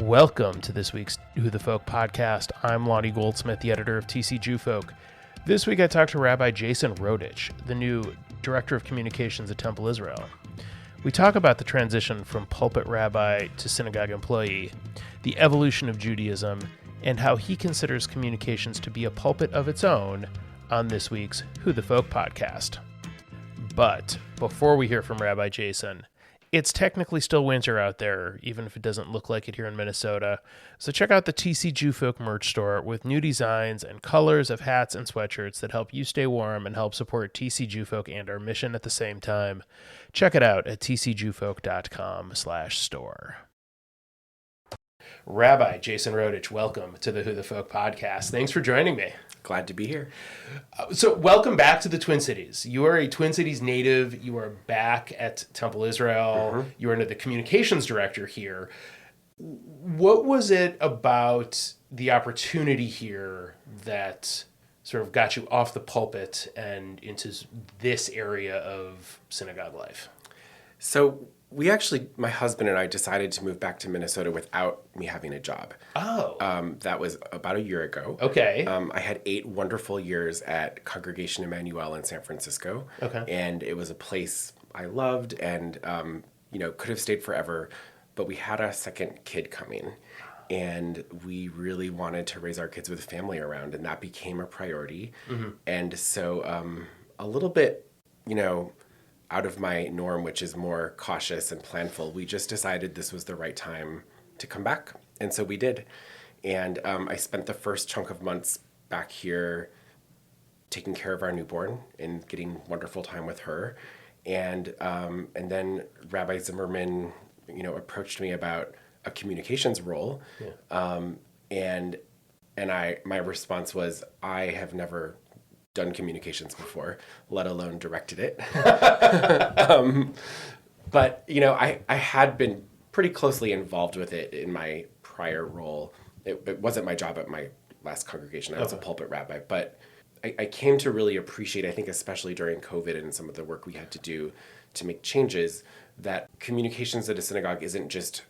Welcome to this week's Who the Folk podcast. I'm Lonnie Goldsmith, the editor of TC Jewfolk. This week I talked to Rabbi Jason Rodich, the new director of communications at Temple Israel. We talk about the transition from pulpit rabbi to synagogue employee, the evolution of Judaism, and how he considers communications to be a pulpit of its own on this week's Who the Folk podcast. But before we hear from Rabbi Jason, it's technically still winter out there, even if it doesn't look like it here in Minnesota. So check out the TC Jewfolk merch store with new designs and colors of hats and sweatshirts that help you stay warm and help support TC Jewfolk and our mission at the same time. Check it out at tcjewfolk.com/store. Rabbi Jason Rodich, welcome to the Who the Folk podcast. Thanks for joining me. Glad to be here. So welcome back to the Twin Cities. You are a Twin Cities native. You are back at Temple Israel. Mm-hmm. You are the communications director here. What was it about the opportunity here that sort of got you off the pulpit and into this area of synagogue life? So my husband and I decided to move back to Minnesota without me having a job. Oh. That was about a year ago. Okay. I had 8 wonderful years at Congregation Emmanuel in San Francisco. Okay. And it was a place I loved and, could have stayed forever. But we had a second kid coming. And we really wanted to raise our kids with a family around. And that became a priority. Mm-hmm. And so a little bit, out of my norm, which is more cautious and planful, we just decided this was the right time to come back. And so we did. And I spent the first chunk of months back here taking care of our newborn and getting wonderful time with her. And then Rabbi Zimmerman, approached me about a communications role. Yeah. And my response was, I have never done communications before, let alone directed it. But, I had been pretty closely involved with it in my prior role. It wasn't my job at my last congregation. I was a pulpit rabbi, but I came to really appreciate, I think especially during COVID and some of the work we had to do to make changes, that communications at a synagogue isn't just,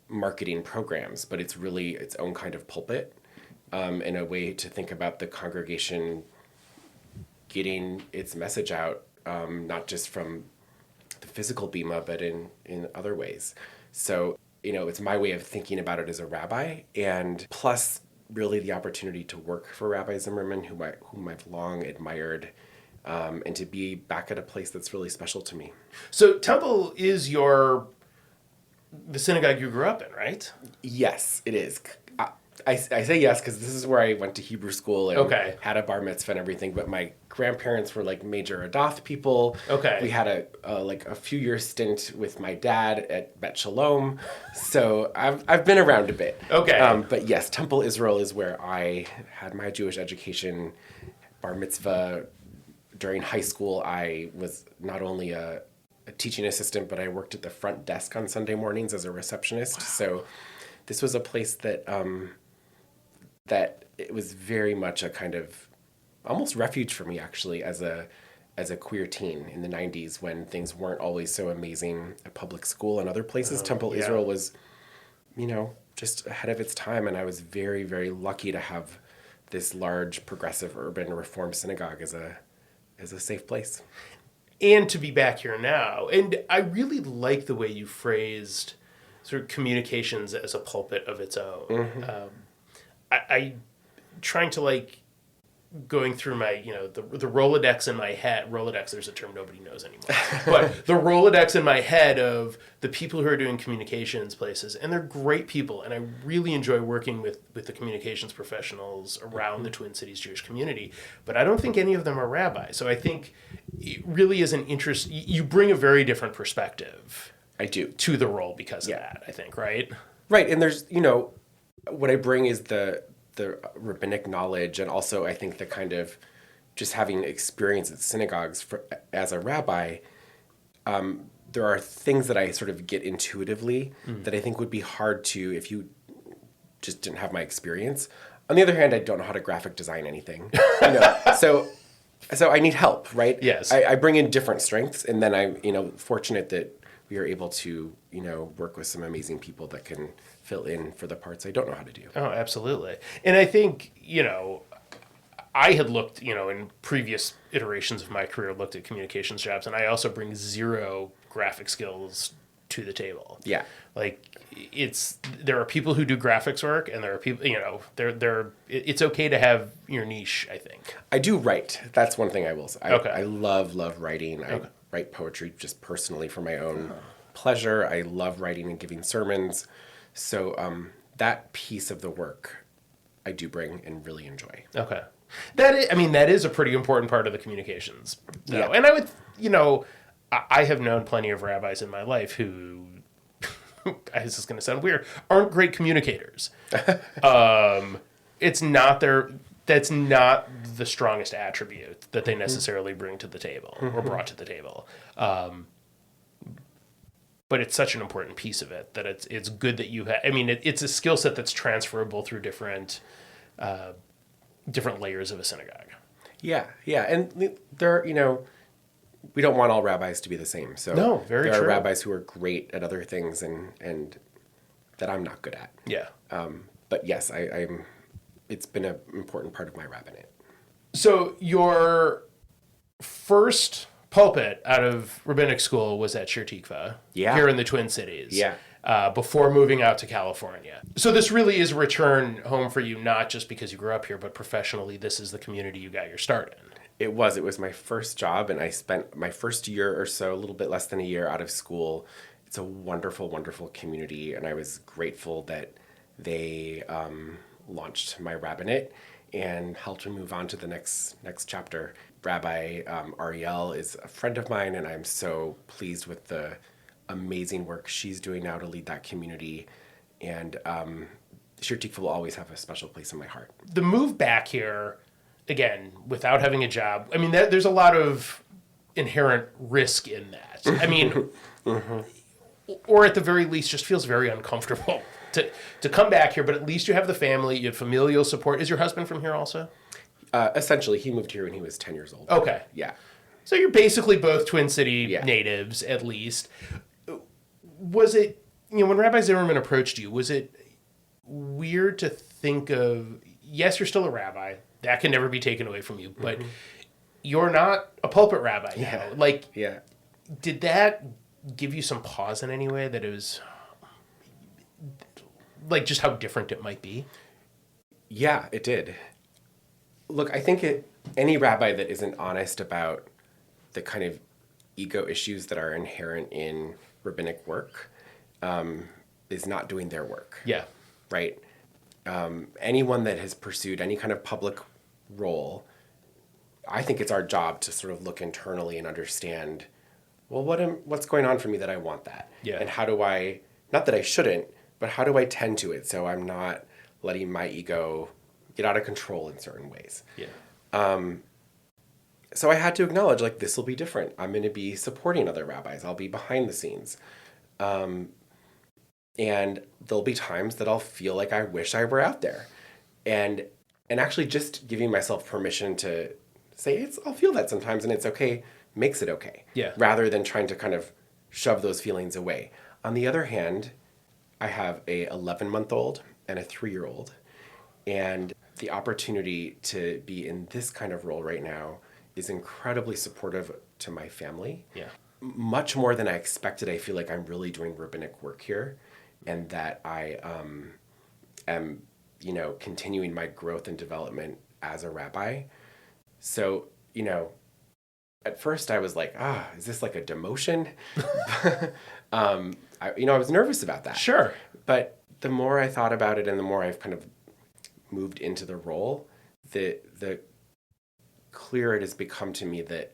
marketing programs, but it's really its own kind of pulpit. In a way to think about the congregation getting its message out, not just from the physical bima, but in other ways. So, it's my way of thinking about it as a rabbi, and plus really the opportunity to work for Rabbi Zimmerman, whom I've long admired, and to be back at a place that's really special to me. So Temple is the synagogue you grew up in, right? Yes, it is. I say yes because this is where I went to Hebrew school and had a bar mitzvah and everything. But my grandparents were like major Adath people. Okay, we had a few year stint with my dad at Bet Shalom, so I've been around a bit. Okay, but yes, Temple Israel is where I had my Jewish education, bar mitzvah. During high school, I was not only a teaching assistant, but I worked at the front desk on Sunday mornings as a receptionist. Wow. So this was a place that it was very much a kind of almost refuge for me, actually, as a queer teen in the 90s when things weren't always so amazing at public school and other places. Temple Israel was, just ahead of its time, and I was very, very lucky to have this large, progressive, urban, reform synagogue as a safe place. And to be back here now. And I really like the way you phrased sort of communications as a pulpit of its own. Mm-hmm. I trying to going through my, the Rolodex in my head. Rolodex, there's a term nobody knows anymore. But the Rolodex in my head of the people who are doing communications places, and they're great people. And I really enjoy working with the communications professionals around the Twin Cities Jewish community. But I don't think any of them are rabbis. So I think it really is an interest. You bring a very different perspective. I do. To the role because of that, I think, right? Right. And there's, what I bring is the rabbinic knowledge, and also I think the kind of just having experience at synagogues as a rabbi. There are things that I sort of get intuitively that I think would be hard to if you just didn't have my experience. On the other hand, I don't know how to graphic design anything, so I need help, right? Yes. I bring in different strengths, and then I'm, fortunate that we are able to, work with some amazing people that can fill in for the parts I don't know how to do. Oh, absolutely. And I think, I had looked, in previous iterations of my career, looked at communications jobs, and I also bring zero graphic skills to the table. Yeah. Like there are people who do graphics work, and there are people, it's okay to have your niche, I think. I do write. That's one thing I will say. Okay. I love writing. I write poetry just personally for my own pleasure. I love writing and giving sermons. So that piece of the work I do bring and really enjoy. Okay. That is a pretty important part of the communications. Though. Yeah. And I would, I have known plenty of rabbis in my life who, this is going to sound weird, aren't great communicators. That's not the strongest attribute that they necessarily bring to the table or brought to the table. But it's such an important piece of it that it's good that you have. It's a skill set that's transferable through different layers of a synagogue. Yeah, and there, we don't want all rabbis to be the same. So no, very there true. are rabbis who are great at other things and that I'm not good at. Yeah. But yes, I'm. It's been an important part of my rabbinate. So your first pulpit out of rabbinic school was at Shir Tikva, here in the Twin Cities. Yeah. Before moving out to California. So this really is a return home for you, not just because you grew up here, but professionally, this is the community you got your start in. It was my first job, and I spent my first year or so, a little bit less than a year out of school. It's a wonderful, wonderful community, and I was grateful that they launched my rabbinate and helped me move on to the next chapter. Rabbi Ariel is a friend of mine, and I'm so pleased with the amazing work she's doing now to lead that community. And Shir Tikva will always have a special place in my heart. The move back here, again, without having a job, there's a lot of inherent risk in that. Or at the very least, just feels very uncomfortable to come back here, but at least you have the family, you have familial support. Is your husband from here also? Essentially, he moved here when he was 10 years old. Okay. Yeah. So you're basically both Twin City natives, at least. Was it, when Rabbi Zimmerman approached you, was it weird to think of, yes, you're still a rabbi, that can never be taken away from you, but you're not a pulpit rabbi now. Did that give you some pause in any way that it was, just how different it might be? Yeah, it did. Look, I think any rabbi that isn't honest about the kind of ego issues that are inherent in rabbinic work is not doing their work. Yeah. Right? Anyone that has pursued any kind of public role, I think it's our job to sort of look internally and understand, well, what's going on for me that I want that? Yeah. And how do I, not that I shouldn't, but how do I tend to it so I'm not letting my ego get out of control in certain ways? Yeah. So I had to acknowledge, this will be different. I'm going to be supporting other rabbis. I'll be behind the scenes. And there'll be times that I'll feel like I wish I were out there. And actually just giving myself permission to say, I'll feel that sometimes and it's okay, makes it okay. Yeah. Rather than trying to kind of shove those feelings away. On the other hand, I have a 11-month-old and a 3-year-old. And the opportunity to be in this kind of role right now is incredibly supportive to my family. Yeah. Much more than I expected. I feel like I'm really doing rabbinic work here and that I am, continuing my growth and development as a rabbi. So, at first I was like, is this like a demotion? I was nervous about that. Sure. But the more I thought about it and the more I've kind of moved into the role, the clearer it has become to me that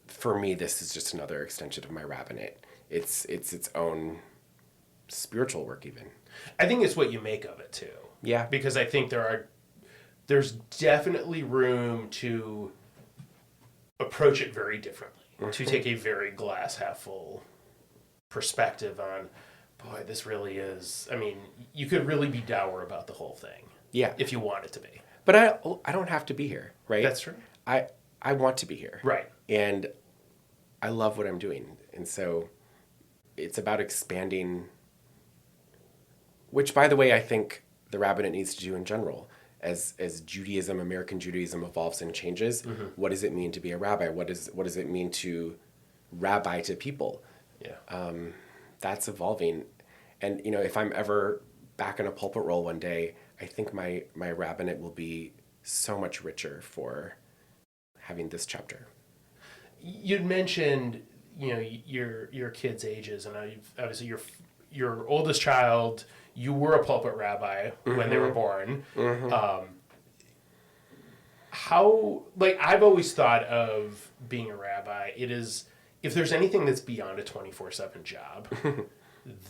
for me, this is just another extension of my rabbinate. It's its own spiritual work even. I think it's what you make of it too. Yeah. Because I think there's definitely room to approach it very differently, to take a very glass half full perspective on, boy, this really is, you could really be dour about the whole thing. Yeah. If you want it to be. But I don't have to be here, right? That's true. I want to be here. Right. And I love what I'm doing. And so it's about expanding, which, by the way, I think the rabbinate needs to do in general. As Judaism, American Judaism evolves and changes, what does it mean to be a rabbi? What does it mean to rabbi to people? Yeah. That's evolving. And, if I'm ever back in a pulpit role one day, I think my rabbinate will be so much richer for having this chapter. You'd mentioned, your kids' ages, and obviously your oldest child, you were a pulpit rabbi when they were born. How, I've always thought of being a rabbi, it is, if there's anything that's beyond a 24/7 job,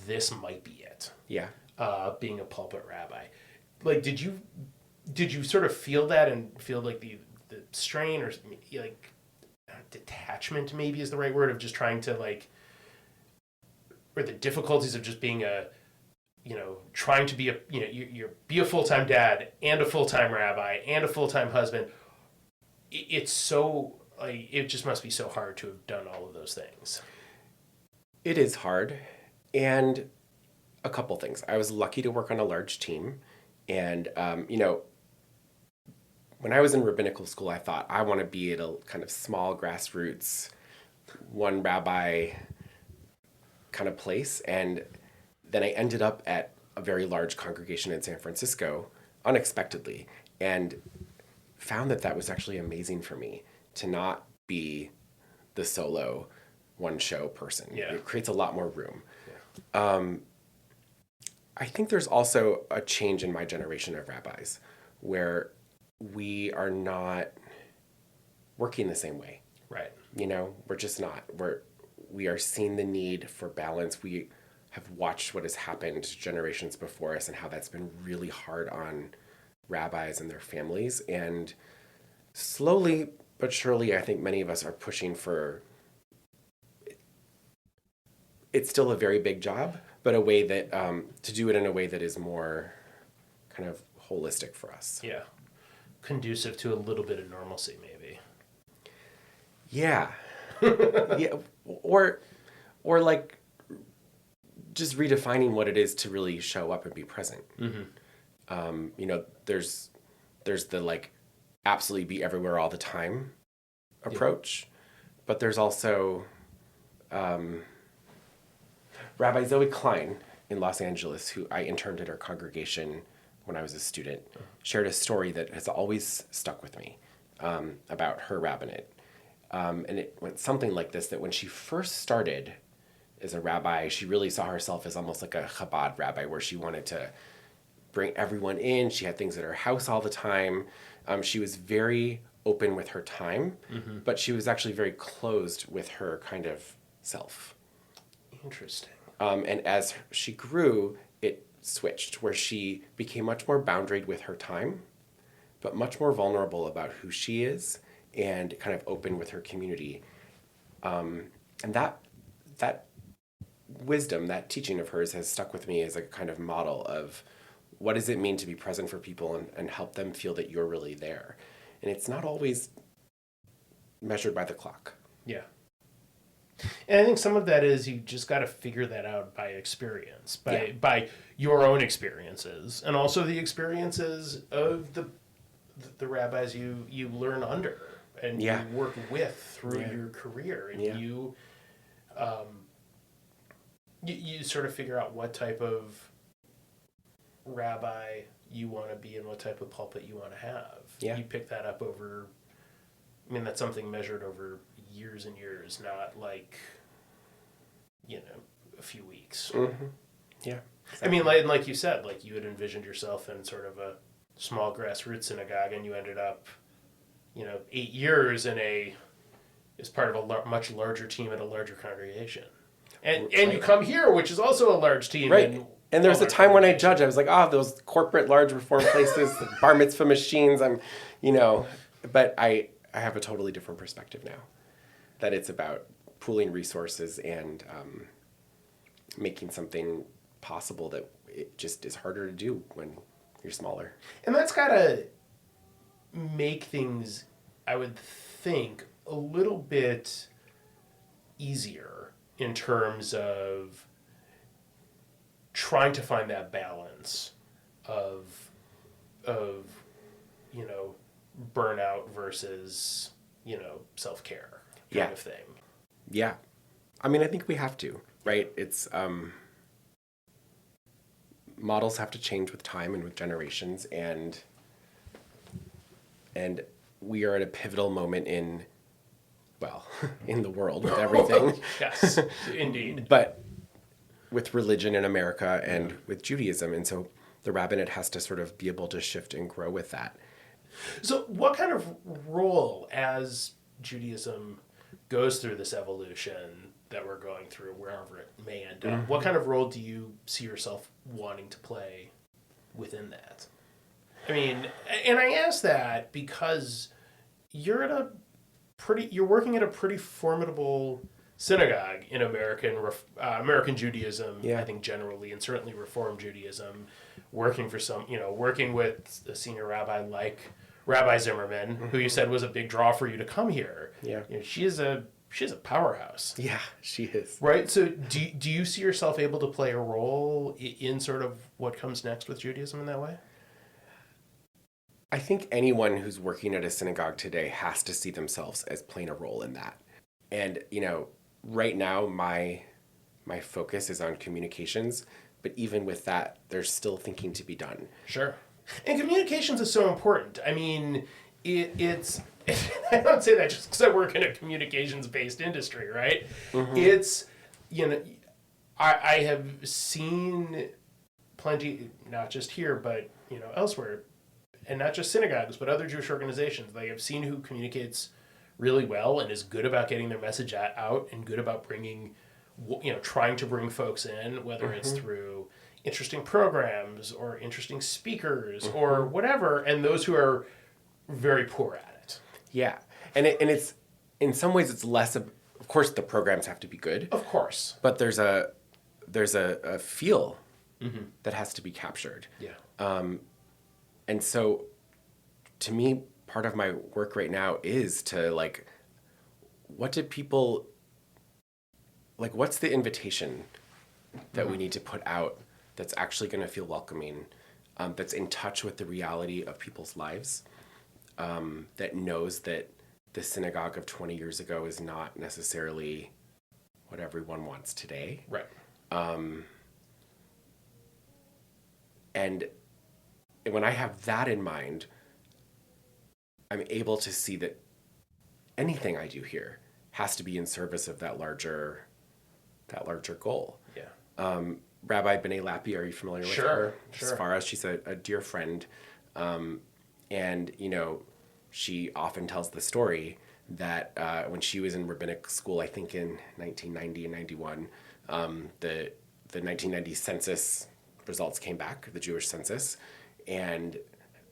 this might be it. Yeah. Being a pulpit rabbi. Did you sort of feel that and feel like the strain or detachment maybe is the right word, of just trying to or the difficulties of just being trying to be you're be a full-time dad and a full-time rabbi and a full-time husband. It's so, it just must be so hard to have done all of those things. It is hard. And a couple things. I was lucky to work on a large team. And, when I was in rabbinical school, I thought I want to be at a kind of small grassroots, one rabbi kind of place. And then I ended up at a very large congregation in San Francisco unexpectedly, and found that was actually amazing for me to not be the solo one show person. Yeah. It creates a lot more room. Yeah. I think there's also a change in my generation of rabbis where we are not working the same way. Right. We're just not. We are seeing the need for balance. We have watched what has happened generations before us and how that's been really hard on rabbis and their families. And slowly but surely, I think many of us are pushing for, it's still a very big job, but a way that, to do it in a way that is more kind of holistic for us. Yeah. Conducive to a little bit of normalcy, maybe. Yeah. Yeah. Or just redefining what it is to really show up and be present. There's the absolutely be everywhere all the time approach, but there's also Rabbi Zoe Klein in Los Angeles, who I interned at her congregation when I was a student, shared a story that has always stuck with me about her rabbinate. And it went something like this, that when she first started as a rabbi, she really saw herself as almost like a Chabad rabbi, where she wanted to bring everyone in. She had things at her house all the time. She was very open with her time, but she was actually very closed with her kind of self. Interesting. And as she grew, it switched, where she became much more boundaried with her time, but much more vulnerable about who she is and kind of open with her community. And that wisdom, that teaching of hers has stuck with me as a kind of model of what does it mean to be present for people and help them feel that you're really there. And it's not always measured by the clock. Yeah. And I think some of that is you just got to figure that out by experience, by your own experiences, and also the experiences of the rabbis you learn under and you work with through your career, and you sort of figure out what type of rabbi you want to be and what type of pulpit you want to have. Yeah. You pick that up over, that's something measured over years and years, not a few weeks. Mm-hmm. Yeah. Exactly. Like you said, you had envisioned yourself in sort of a small grassroots synagogue, and you ended up, 8 years as part of a much larger team at a larger congregation. And you come here, which is also a large team. Right. And there was a time when I judged, I was like, those corporate large reform places, the bar mitzvah machines, but I have a totally different perspective now, that it's about pooling resources and making something possible that it just is harder to do when you're smaller. And that's got to make things, I would think, a little bit easier in terms of trying to find that balance of burnout versus self-care kind of thing. Yeah. I mean, I think we have to, right? It's models have to change with time and with generations, and we are at a pivotal moment in the world with everything. Yes, indeed. But with religion in America and with Judaism, and so the rabbinate has to sort of be able to shift and grow with that. So what kind of role, as Judaism goes through this evolution that we're going through, wherever it may end up, what kind of role do you see yourself wanting to play within that? I mean, and I ask that because you're working at a pretty formidable synagogue in American Judaism, I think generally, and certainly Reform Judaism, working with a senior rabbi like Rabbi Zimmerman, who you said was a big draw for you to come here. Yeah. She is a powerhouse. Yeah, she is. Right? So do you see yourself able to play a role in sort of what comes next with Judaism in that way? I think anyone who's working at a synagogue today has to see themselves as playing a role in that. And, right now my focus is on communications, but even with that, there's still thinking to be done. Sure. And communications is so important. I mean, it's I don't say that just because I work in a communications-based industry, right? Mm-hmm. It's, I have seen plenty, not just here, but, elsewhere, and not just synagogues, but other Jewish organizations. Like, I've seen who communicates really well and is good about getting their message out and good about trying to bring folks in, whether it's through interesting programs or interesting speakers or whatever, and those who are very poor at it. Yeah. And it's, in some ways, it's less of course, the programs have to be good. Of course. But there's a feel that has to be captured. Yeah. And so, to me, part of my work right now is to, what's the invitation that we need to put out that's actually going to feel welcoming, that's in touch with the reality of people's lives, that knows that the synagogue of 20 years ago is not necessarily what everyone wants today. Right. And when I have that in mind, I'm able to see that anything I do here has to be in service of that larger goal. Yeah. Rabbi B'nai Lappi, are you familiar with her? Sure. As far as she's a dear friend. And, she often tells the story that when she was in rabbinic school, I think in 1990 and 91, the 1990 census results came back, the Jewish census, and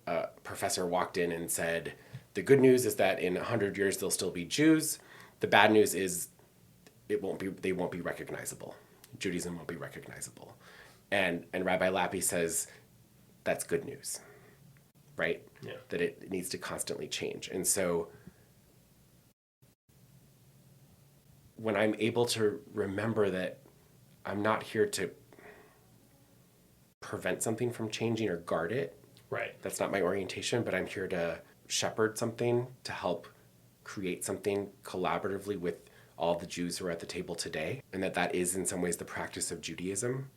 a professor walked in and said, the good news is that in 100 years there'll still be Jews. The bad news is they won't be recognizable. Judaism won't be recognizable. And Rabbi Lappi says that's good news, right? Yeah. That it needs to constantly change. And so when I'm able to remember that I'm not here to prevent something from changing or guard it. Right. That's not my orientation, but I'm here to shepherd something, to help create something collaboratively with all the Jews who are at the table today, and that is in some ways the practice of Judaism.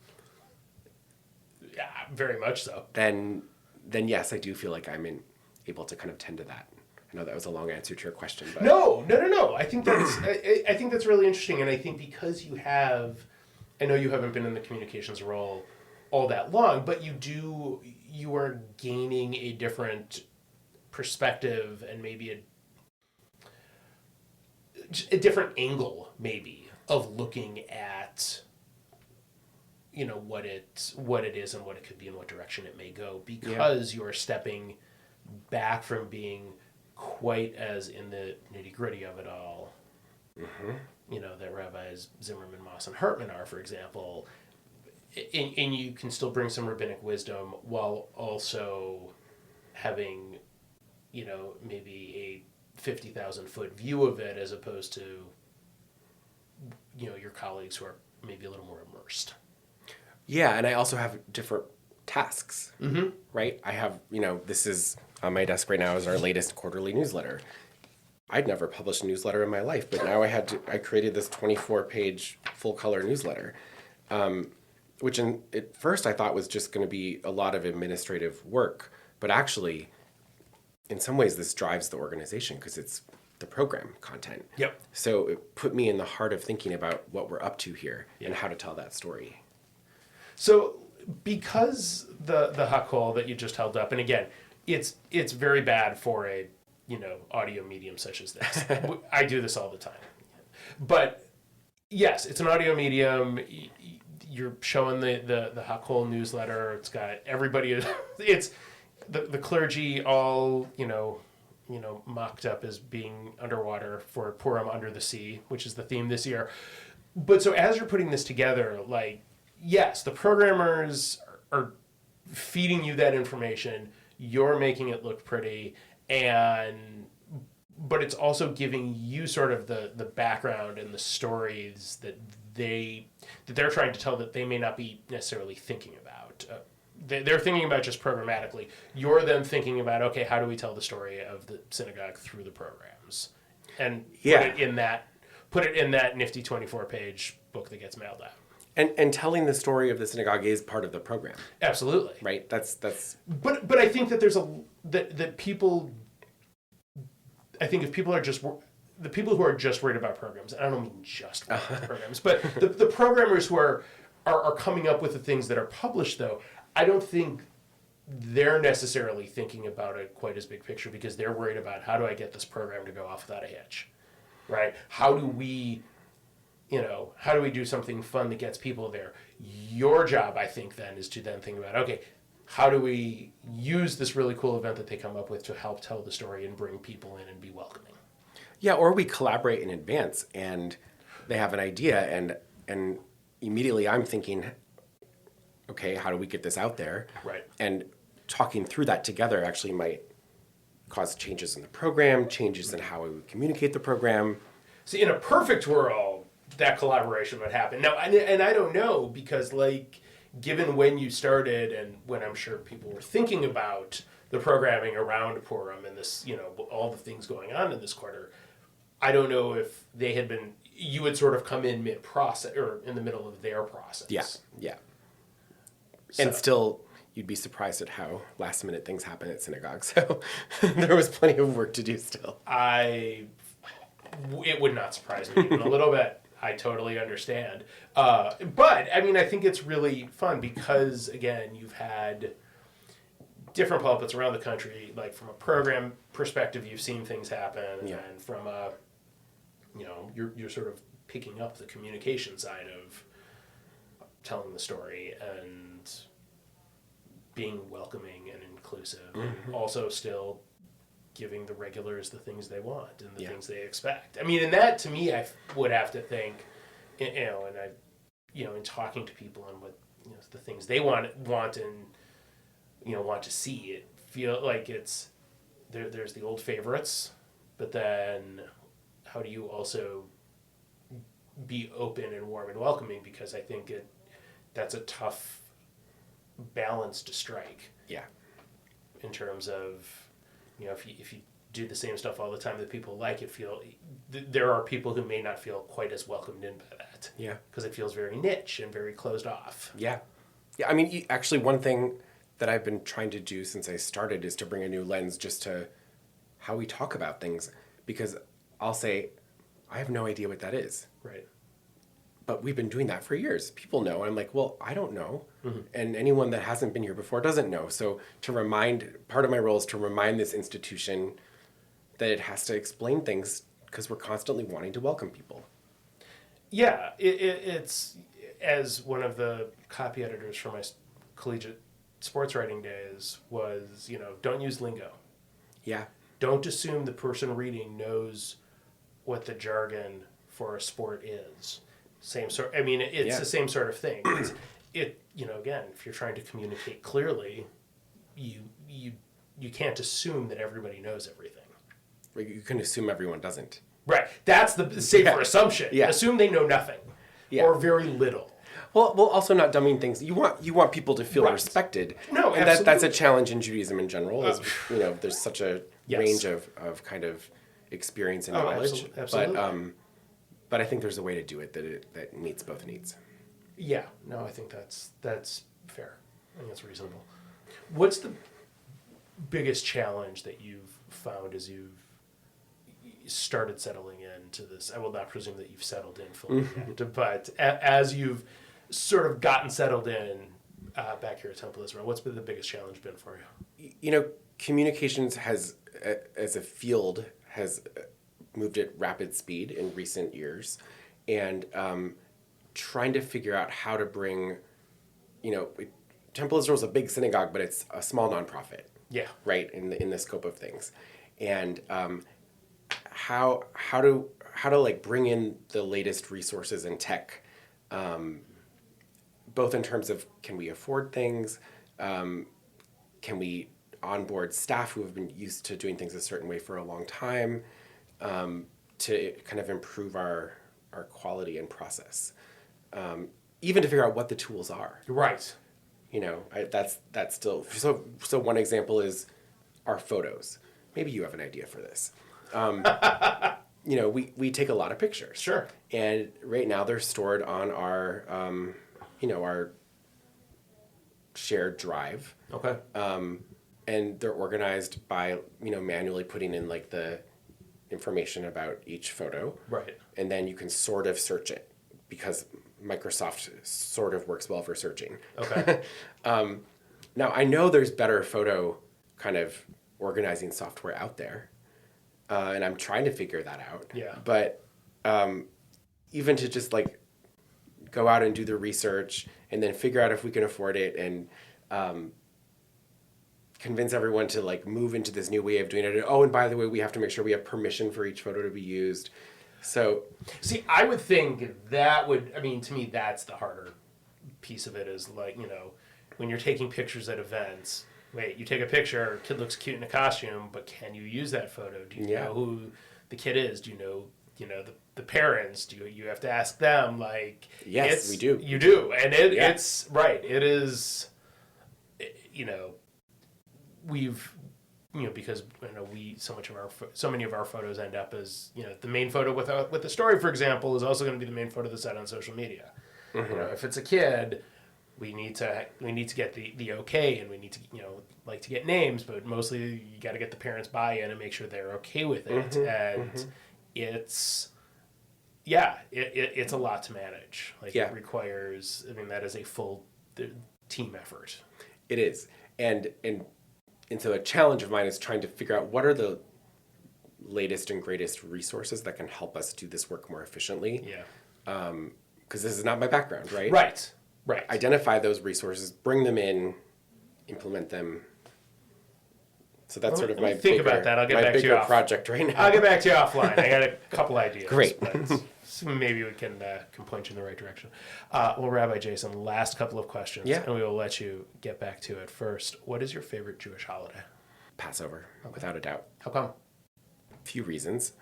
Yeah, very much so. Then yes, I do feel like I'm able to kind of tend to that. I know that was a long answer to your question, but No. I think that's really interesting, and I think because I know you haven't been in the communications role all that long, but you are gaining a different perspective and maybe a different angle maybe of looking at what it is and what it could be and what direction it may go, because you're stepping back from being quite as in the nitty-gritty of it all. That rabbis Zimmerman, Moss, and Hartman are, for example, and you can still bring some rabbinic wisdom while also having maybe a 50,000 foot view of it, as opposed to your colleagues who are maybe a little more immersed. Yeah, and I also have different tasks, right? I have, this is on my desk right now is our latest quarterly newsletter. I'd never published a newsletter in my life, but now I created this 24-page full-color newsletter, which at first I thought was just going to be a lot of administrative work, but actually, in some ways, this drives the organization because it's the program content. Yep. So it put me in the heart of thinking about what we're up to here and how to tell that story. So because the Hakol that you just held up, and again, it's very bad for a audio medium such as this. I do this all the time. But yes, it's an audio medium. You're showing the Hakol newsletter. It's got everybody. It's the clergy all mocked up as being underwater for Purim under the sea, which is the theme this year. But so as you're putting this together, yes, the programmers are feeding you that information. You're making it look pretty, but it's also giving you sort of the background and the stories that they're trying to tell that they may not be necessarily thinking about. They're thinking about just programmatically. You're then thinking about, okay, how do we tell the story of the synagogue through the programs, and put it in that nifty 24-page book that gets mailed out. And telling the story of the synagogue is part of the program. Absolutely. Right? That's. But I think that there's that people. I think if people are just the people who are just worried about programs, and I don't mean just worried about programs, but the programmers who are coming up with the things that are published, though, I don't think they're necessarily thinking about it quite as big picture because they're worried about how do I get this program to go off without a hitch, right? How do we do something fun that gets people there? Your job, I think, then, is to then think about, okay, how do we use this really cool event that they come up with to help tell the story and bring people in and be welcoming? Yeah, or we collaborate in advance and they have an idea and immediately I'm thinking, okay, how do we get this out there? Right. And talking through that together actually might cause changes in the program, changes in how we would communicate the program. See, in a perfect world, that collaboration would happen. Now, and I don't know because, given when you started and when I'm sure people were thinking about the programming around Purim and this, all the things going on in this quarter, I don't know if you would sort of come in mid-process or in the middle of their process. Yeah. So. And still, you'd be surprised at how last-minute things happen at synagogue. So there was plenty of work to do still. It would not surprise me even a little bit. I totally understand. But, I think it's really fun because, again, you've had different pulpits around the country. From a program perspective, you've seen things happen. Yeah. And from a, you're sort of picking up the communication side of telling the story and being welcoming and inclusive. Mm-hmm. And also still giving the regulars the things they want and the things they expect. And that to me, I would have to think, and in talking to people and what the things they want and want to see, it feel like it's there's the old favorites, but then how do you also be open and warm and welcoming? Because I think that's a tough balance to strike. Yeah. In terms of, if you do the same stuff all the time that people like, there are people who may not feel quite as welcomed in by that. Yeah. Because it feels very niche and very closed off. Yeah. Yeah. Actually, one thing that I've been trying to do since I started is to bring a new lens just to how we talk about things. Because I'll say, I have no idea what that is. Right. But we've been doing that for years. People know. And I'm like, well, I don't know. Mm-hmm. And anyone that hasn't been here before doesn't know. So part of my role is to remind this institution that it has to explain things because we're constantly wanting to welcome people. Yeah. It's, as one of the copy editors for my collegiate sports writing days was, don't use lingo. Yeah. Don't assume the person reading knows what the jargon for a sport is. Same sort. It's the same sort of thing. Again, if you're trying to communicate clearly, you can't assume that everybody knows everything. You can assume everyone doesn't. Right. That's the safer assumption. Yeah. Assume they know nothing or very little. Well, also not dumbing things. You want people to feel respected. No, and absolutely. that's a challenge in Judaism in general. Is, there's such a range of kind of experience and knowledge. Absolutely. But I think there's a way to do it that meets both needs. Yeah. No, I think that's fair. I think that's reasonable. What's the biggest challenge that you've found as you've started settling into this? I will not presume that you've settled in fully yet, but as you've sort of gotten settled in back here at Temple Israel, what's been the biggest challenge been for you? Communications has, as a field, has moved at rapid speed in recent years, and trying to figure out how to bring, Temple Israel is a big synagogue, but it's a small nonprofit. Yeah. Right, in the scope of things, and how to like bring in the latest resources and tech, both in terms of can we afford things, can we onboard staff who have been used to doing things a certain way for a long time, to kind of improve our quality and process, even to figure out what the tools are. Right. That's still so. One example is our photos. Maybe you have an idea for this. We take a lot of pictures. Sure. And right now they're stored on our our shared drive. Okay. And they're organized by manually putting in like the information about each photo. Right. And then you can sort of search it because Microsoft sort of works well for searching. Okay. Now, I know there's better photo kind of organizing software out there, and I'm trying to figure that out. Yeah. But even to just like go out and do the research and then figure out if we can afford it and convince everyone to like move into this new way of doing it. Oh, and by the way, we have to make sure we have permission for each photo to be used. So, see, I would think to me, that's the harder piece of it is like, when you're taking pictures at events, you take a picture, kid looks cute in a costume, but can you use that photo? Do you know who the kid is? Do you know, the parents? Do you have to ask them? Like, yes, we do. You do. And it's right. It is, we've, because so many of our photos end up as the main photo with the story, for example, is also going to be the main photo that's out on social media. Mm-hmm. If it's a kid, we need to get the okay, and we need to like to get names, but mostly you got to get the parents' buy-in and make sure they're okay with it. Mm-hmm. And it's a lot to manage. It requires. That is a full team effort. It is, and so a challenge of mine is trying to figure out what are the latest and greatest resources that can help us do this work more efficiently. Yeah. Because this is not my background, right? Right. Identify those resources, bring them in, implement them. So that's sort of my think about that. I'll get back to you project right now. I'll get back to you offline. I got a couple ideas. Great. But maybe we can point you in the right direction. Well, Rabbi Jason, last couple of questions, and we will let you get back to it. First, what is your favorite Jewish holiday? Passover, without a doubt. How come? A few reasons.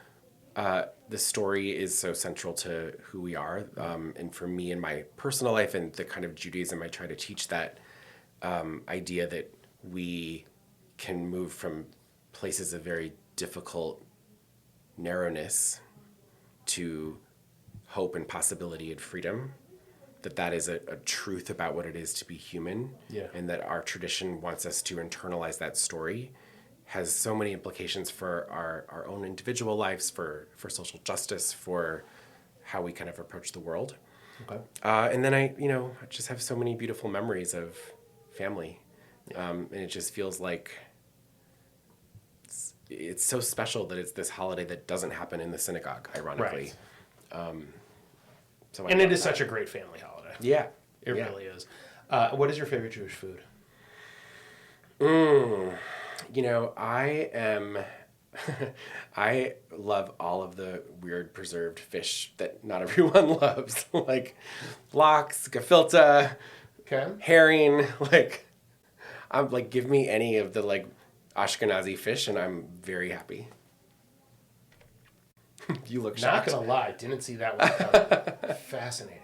The story is so central to who we are. And for me in my personal life and the kind of Judaism I try to teach, that idea that we can move from places of very difficult narrowness to hope and possibility and freedom, that is a truth about what it is to be human, and that our tradition wants us to internalize that story, has so many implications for our own individual lives, for social justice, for how we kind of approach the world. Okay. And then I just have so many beautiful memories of family. And it just feels like it's so special that it's this holiday that doesn't happen in the synagogue, ironically. Right. And it is such a great family holiday. Yeah. It really is. What is your favorite Jewish food? I love all of the weird preserved fish that not everyone loves, like lox, gefilte, herring. I'm like, give me any of the Ashkenazi fish, and I'm very happy. You look Not shocked. gonna lie, didn't see that one coming. Fascinating.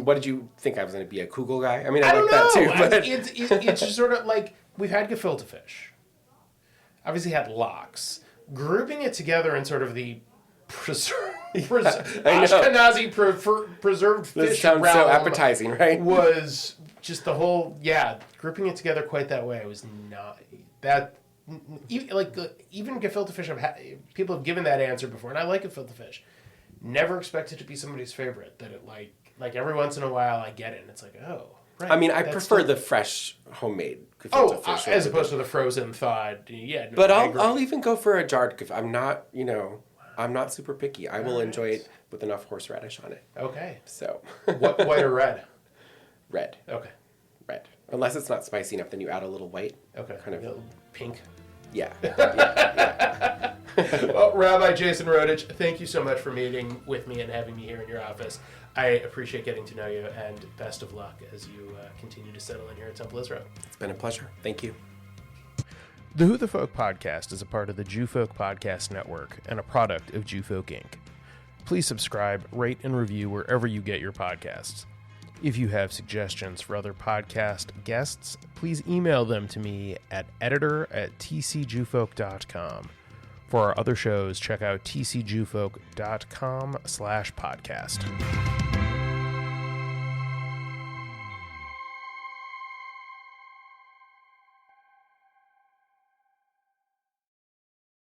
What did you think I was going to be, a kugel guy? I mean, I don't like that know. too. But It's just sort of like we've had gefilte fish. Obviously had lox. Grouping it together in sort of the Ashkenazi preserved fish this sounds realm so appetizing, right? was just the whole, grouping it together quite that way. It was not that, even gefilte fish, people have given that answer before, and I like gefilte fish. Never expect it to be somebody's favorite, that it like every once in a while I get it, and it's like, oh, right. I mean, I prefer the fresh, homemade gefilte fish. As opposed to the frozen thawed, no, But I'll even go for a jarred gefilte. I'm not super picky. I will enjoy it with enough horseradish on it. Okay. So. White or red? Red. Okay. Red. Unless it's not spicy enough, then you add a little white. Okay. Kind of pink. Yeah. Well, Rabbi Jason Rodich, thank you so much for meeting with me and having me here in your office. I appreciate getting to know you, and best of luck as you continue to settle in here at Temple Israel. It's been a pleasure. Thank you. The Who the Folk podcast is a part of the Jew Folk Podcast Network and a product of Jew Folk Inc. Please subscribe, rate, and review wherever you get your podcasts. If you have suggestions for other podcast guests, please email them to me at editor@tcjewfolk.com. For our other shows, check out tcjewfolk.com/podcast.